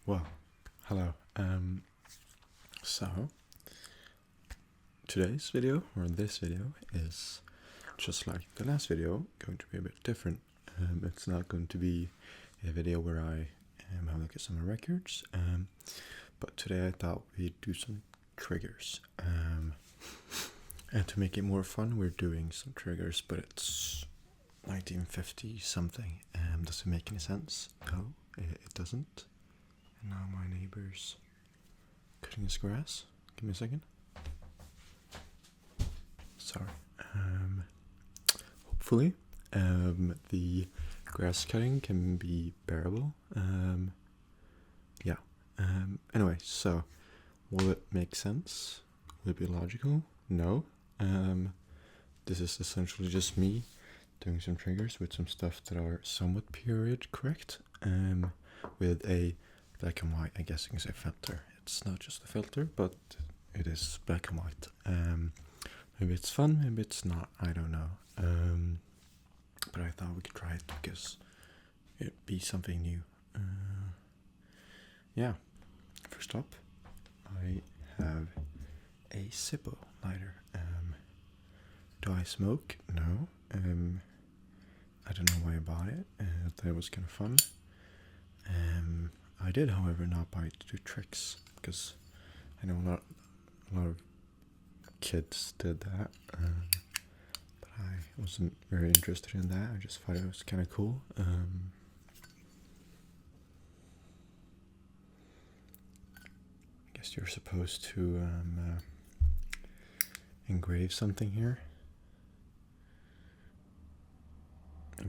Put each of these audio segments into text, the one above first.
Well, hello. So today's video, or this video, is just like the last video, going to be a bit different. It's not going to be a video where I have a look at some records, but today I thought we'd do some triggers. And to make it more fun, we're doing some triggers, but it's 1950 something. Does it make any sense? No, it doesn't. And now my neighbor's cutting his grass. Give me a second. Sorry. Hopefully, the grass cutting can be bearable. Yeah. Anyway, so will it make sense? Will it be logical? No. This is essentially just me doing some triggers with some stuff that are somewhat period correct. With a black and white, I guess you can say, filter. It's not just a filter, but it is black and white. Maybe it's fun, maybe it's not, I don't know. But I thought we could try it because it'd be something new. Yeah, first up, I have a Zippo lighter. Do I smoke? No. I don't know why I bought it. I thought it was kind of fun. I did, however, not buy it to do tricks because I know a lot of kids did that, but I wasn't very interested in that. I just thought it was kind of cool. I guess you're supposed to engrave something here.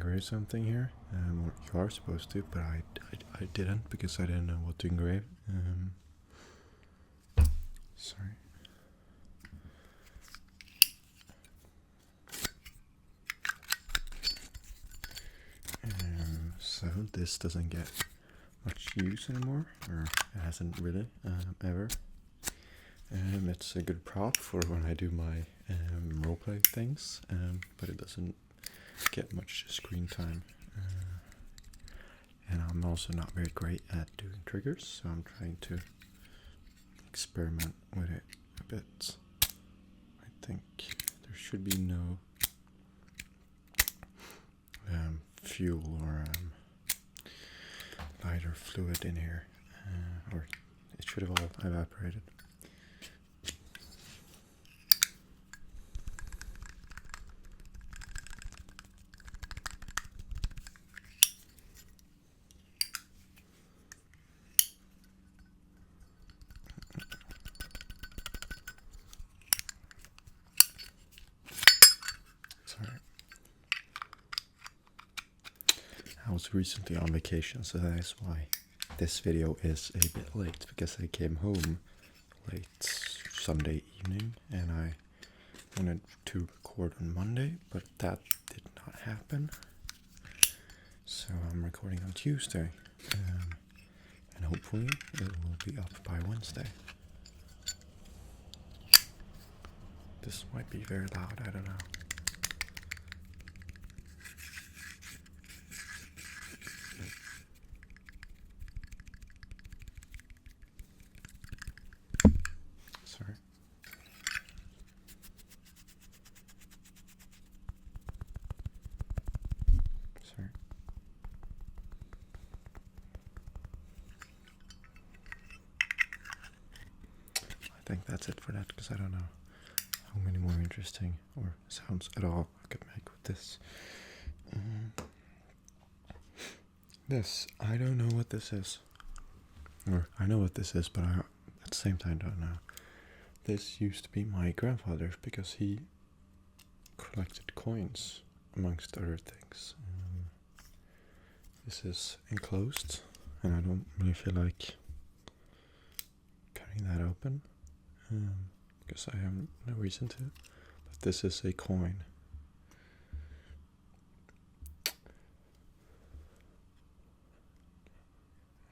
Or you are supposed to, but I didn't because I didn't know what to engrave. Sorry. So this doesn't get much use anymore, or it hasn't really ever. It's a good prop for when I do my roleplay things, but it doesn't get much screen time. And I'm also not very great at doing triggers, so I'm trying to experiment with it a bit. I think there should be no fuel or lighter fluid in here, or it should have all evaporated. I was recently on vacation, so that is why this video is a bit late, because I came home late Sunday evening and I wanted to record on Monday, but that did not happen. So I'm recording on Tuesday, and hopefully it will be up by Wednesday. This might be very loud, I don't know. Sorry. I think that's it for that, because I don't know how many more interesting or sounds at all I could make with this. This, I don't know what this is. Or I know what this is, but I at the same time don't know. This used to be my grandfather's because he collected coins, amongst other things. This is enclosed, and I don't really feel like cutting that open, because I have no reason to. But this is a coin.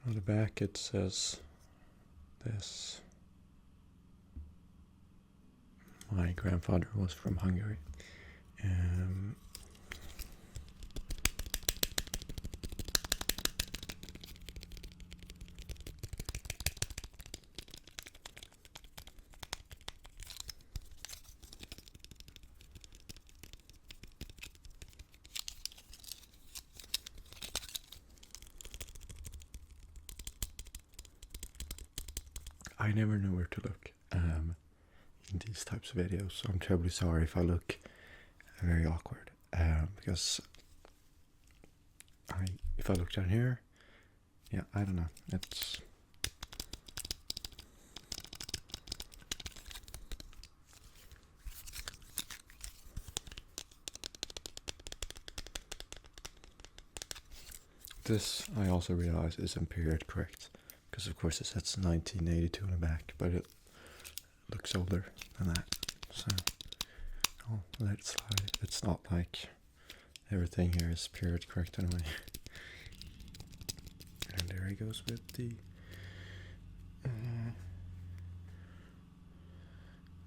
On the back it says this. My grandfather was from Hungary. I never know where to look in these types of videos, so I'm terribly sorry if I look very awkward, because if I look down here, yeah, I don't know, it's... This, I also realize, is in period correct, because of course it says 1982 on the back, but it looks older than that, so I'll let it slide. It's not like everything here is period correct anyway. And there he goes with the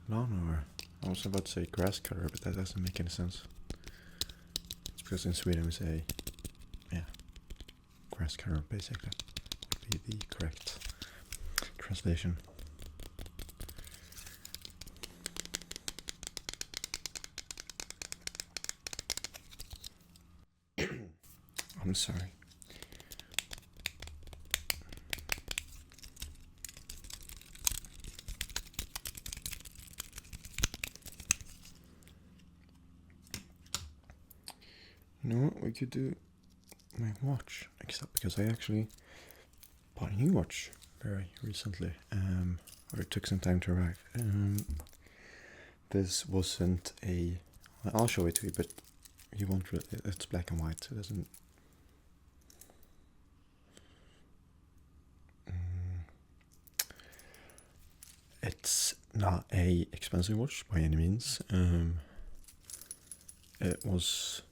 lawnmower. I was about to say grass cutter, but that doesn't make any sense. It's because in Sweden we say, yeah, grass cutter basically would be the correct translation. I'm sorry. You know what, we could do my watch, except because I actually bought a new watch very recently, or it took some time to arrive. This wasn't a... I'll show it to you, but you won't really... It's black and white, so it doesn't... It's not a expensive watch by any means. It was,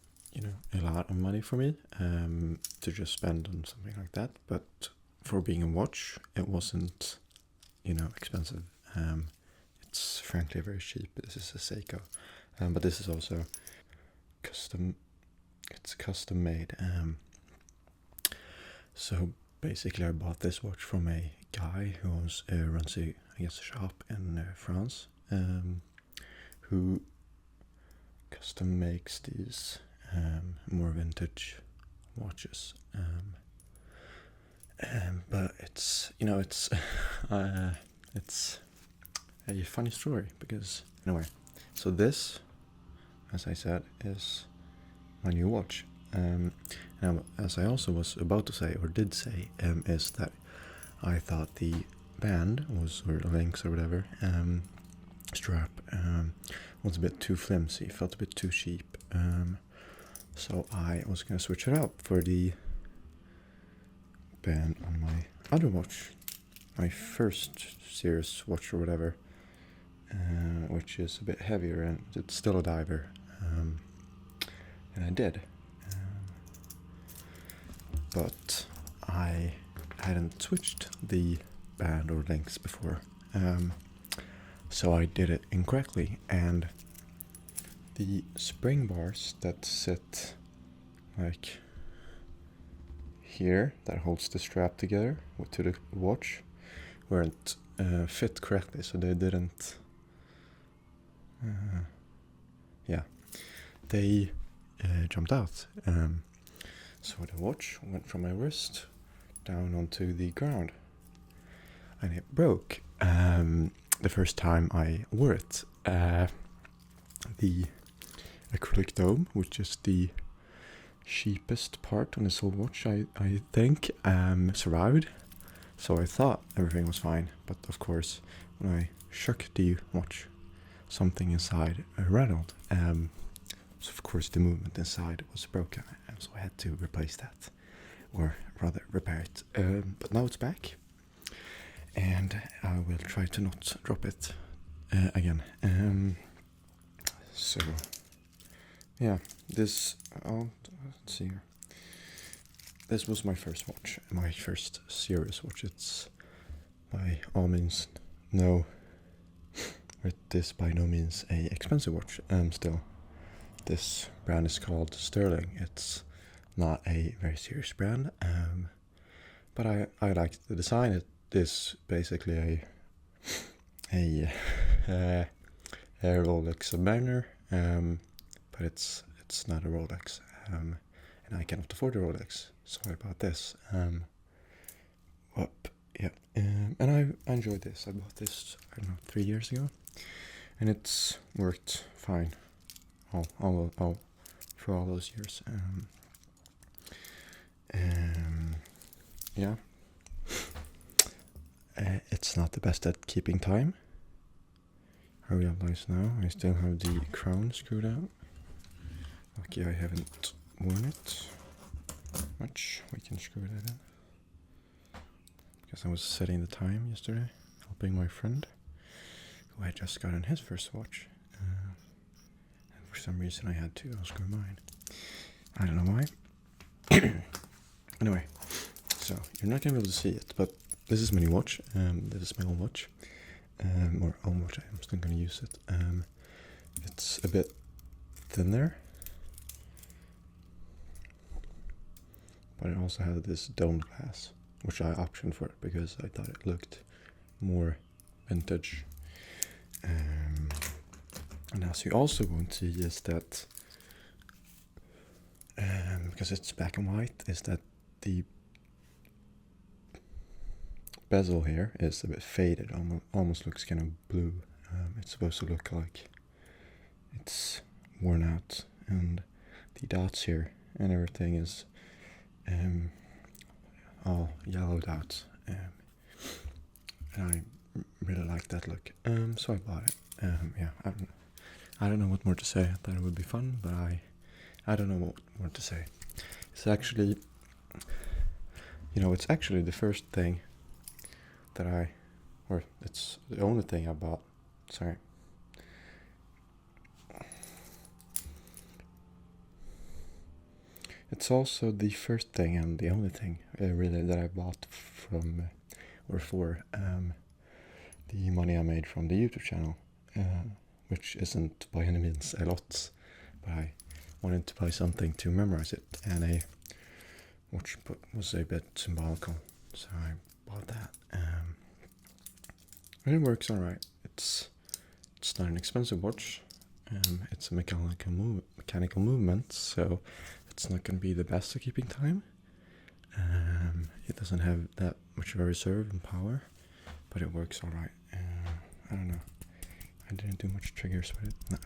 a lot of money for me to just spend on something like that. But for being a watch, it wasn't, expensive. It's frankly very cheap. This is a Seiko, but this is also custom. It's custom made. So basically, I bought this watch from a guy who runs a shop in France, who custom makes these more vintage watches. But it's it's it's a funny story because anyway. So this, as I said, is my new watch. Now, as I also was about to say, or did say, is that I thought the band or links or whatever, strap, was a bit too flimsy, felt a bit too cheap. So I was gonna switch it out for the band on my other watch, my first series watch or whatever, which is a bit heavier and it's still a diver. And I did. But I hadn't switched the band or links before, so I did it incorrectly, and the spring bars that sit like here, that holds the strap together to the watch, weren't fit correctly, so they didn't, they jumped out. So the watch went from my wrist down onto the ground, and it broke the first time I wore it. The acrylic dome, which is the cheapest part on this whole watch, I think, survived. So I thought everything was fine, but of course, when I shook the watch, something inside rattled. So of course the movement inside was broken, so I had to replace that, or rather repair it. But now it's back, and I will try to not drop it again. So yeah, this, let's see here. This was my first watch, my first serious watch. It's by all means it is by no means a expensive watch. Still, this brand is called Sterling. It's not a very serious brand, but I like the design. It is basically a Rolex Submariner, but it's not a Rolex, and I cannot afford a Rolex, so I bought this. yeah, and I enjoyed this. I bought this, I don't know, 3 years ago, and it's worked fine all for all those years. Yeah, it's not the best at keeping time. I realize now I still have the crown screwed out. Lucky I haven't worn it much. We can screw that in. Because I was setting the time yesterday, helping my friend, who had just gotten his first watch. And for some reason I had to unscrew mine. I don't know why. Anyway, so you're not going to be able to see it, but this is my new watch. This is my old watch. Or old watch, I'm still going to use it. It's a bit thinner. But it also had this domed glass, which I optioned for because I thought it looked more vintage. And as you also won't see is that, because it's black and white, is that the bezel here is a bit faded, almost looks kind of blue. It's supposed to look like it's worn out, and the dots here and everything is all yellowed out, and I really like that look, so I bought it. Yeah, I don't know what more to say. I thought it would be fun, but I don't know what more to say. It's actually, it's actually the first thing that it's the only thing I bought. Sorry. It's also the first thing and the only thing really that I bought from or for the money I made from the YouTube channel, which isn't by any means a lot, but I wanted to buy something to memorize it, and a watch was a bit symbolical, so I bought that. And it works alright. It's not an expensive watch. It's a mechanical movement, so it's not going to be the best at keeping time. It doesn't have that much of a reserve and power, but it works alright. I don't know. I didn't do much triggers with it. No,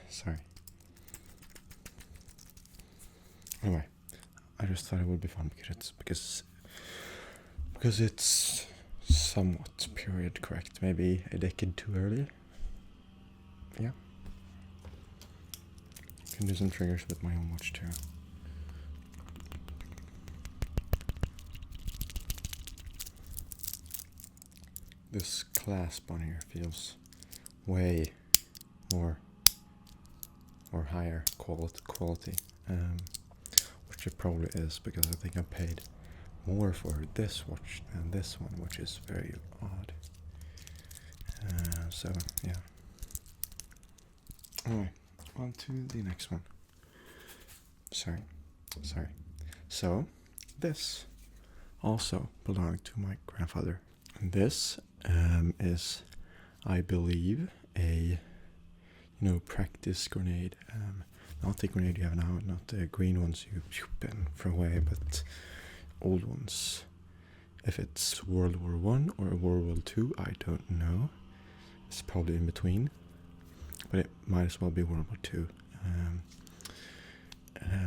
sorry. Anyway, I just thought it would be fun because it's somewhat period correct. Maybe a decade too early. Yeah. Can do some triggers with my own watch too. This clasp on here feels way more or higher quality, which it probably is, because I think I paid more for this watch than this one, which is very odd. So yeah. Anyway, on to the next one. Sorry. So this also belonged to my grandfather. And this is, I believe, a practice grenade. Not the grenade you have now, not the green ones you and throw away, but old ones. If it's World War One or World War II, I don't know. It's probably in between, but it might as well be World War II.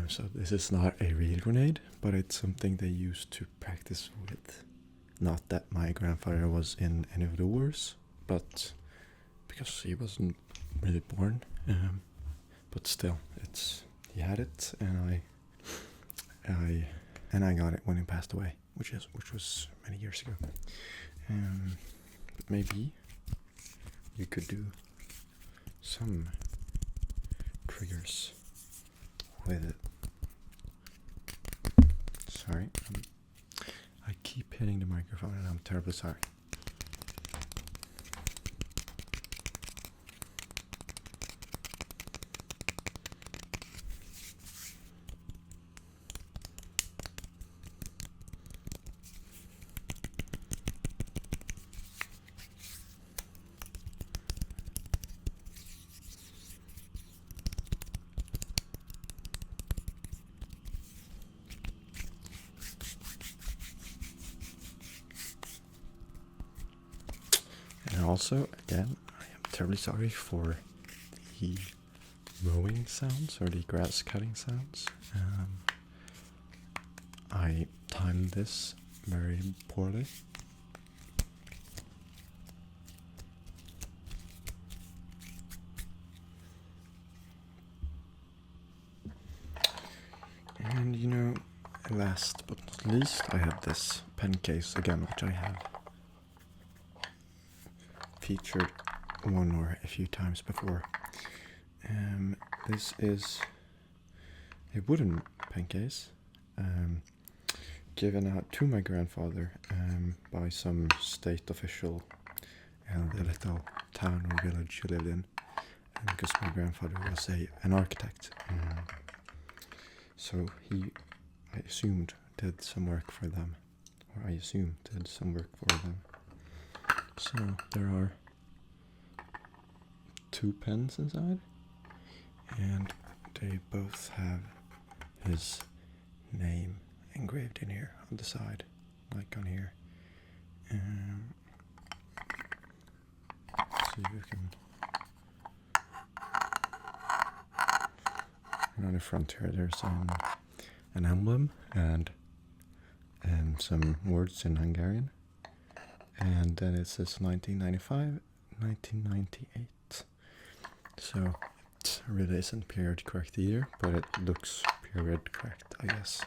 So this is not a real grenade, but it's something they used to practice with. Not that my grandfather was in any of the wars, but because he wasn't really born. But still, he had it, and I got it when he passed away, which was many years ago. But maybe you could do some triggers with it. Sorry, I keep hitting the microphone, and I'm terribly sorry. also, again, I am terribly sorry for the mowing sounds or the grass cutting sounds. I timed this very poorly. And you know, last but not least, I have this pen case again, which I have featured one or a few times before. This is a wooden pen case given out to my grandfather by some state official in the little town or village he lived in, because my grandfather was an architect. So he, I assumed, did some work for them, or I assume did some work for them. So there are 2 pens inside, and they both have his name engraved in here on the side, like on here. See if you can. And on the front here, there's an emblem and some words in Hungarian, and then it says 1995, 1998. So it really isn't period correct either, but it looks period correct, I guess.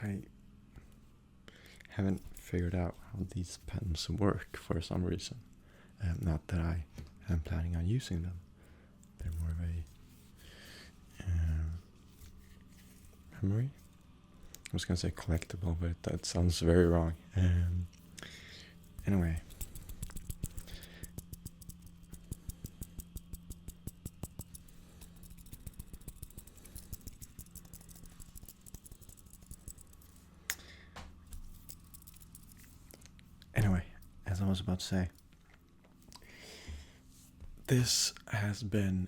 I haven't figured out how these pens work for some reason. Not that I am planning on using them. They're more of a memory. I was gonna say collectible, but that sounds very wrong. Anyway. As I was about to say, this has been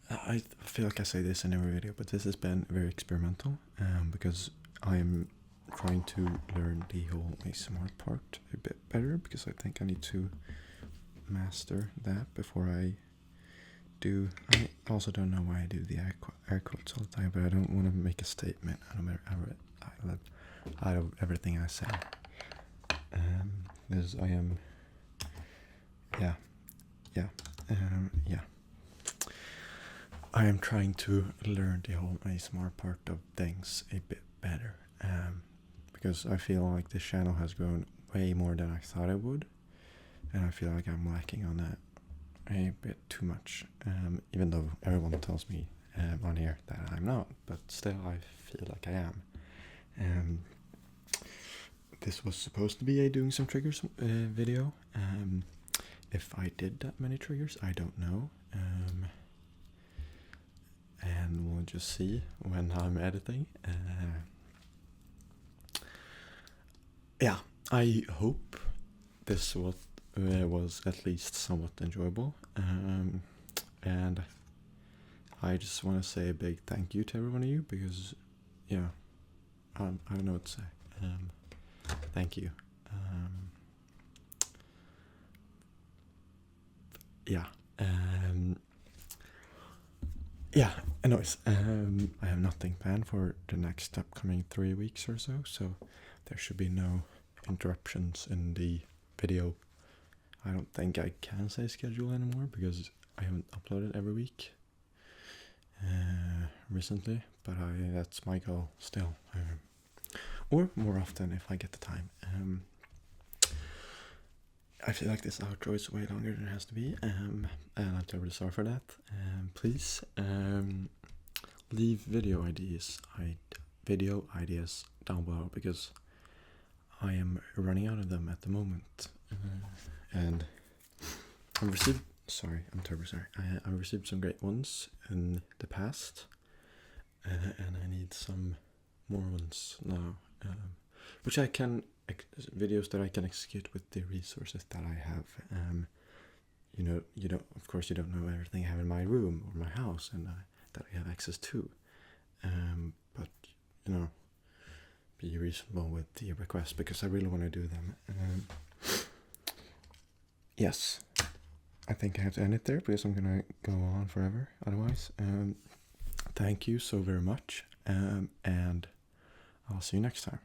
I feel like I say this in every video, but this has been very experimental, because I'm trying to learn the whole ASMR part a bit better, because I think I need to master that before I do. I also don't know why I do the air quotes all the time, but I don't want to make a statement out of everything I say. Because I am, I am trying to learn the whole ASMR part of things a bit better, because I feel like this channel has grown way more than I thought it would, and I feel like I'm lacking on that a bit too much, even though everyone tells me on here that I'm not, but still I feel like I am. This was supposed to be a doing some triggers video. If I did that many triggers, I don't know. And we'll just see when I'm editing. Yeah, I hope this was at least somewhat enjoyable. And I just want to say a big thank you to every one of you, because, yeah, I don't know what to say. Thank you. Anyways, I have nothing planned for the next upcoming 3 weeks or so there should be no interruptions in the video. I don't think I can say schedule anymore, because I haven't uploaded every week recently, but that's my goal still, or more often if I get the time. I feel like this outro is way longer than it has to be, and I'm terribly sorry for that. Please leave video ideas down below, because I am running out of them at the moment, and I've received. Sorry, I'm terribly sorry. I've received some great ones in the past, and I need some more ones now, which I can videos that I can execute with the resources that I have. You don't, of course, you don't know everything I have in my room or my house and that I have access to. But be reasonable with the requests, because I really want to do them. Yes, I think I have to end it there, because I'm gonna go on forever otherwise. Thank you so very much, and I'll see you next time.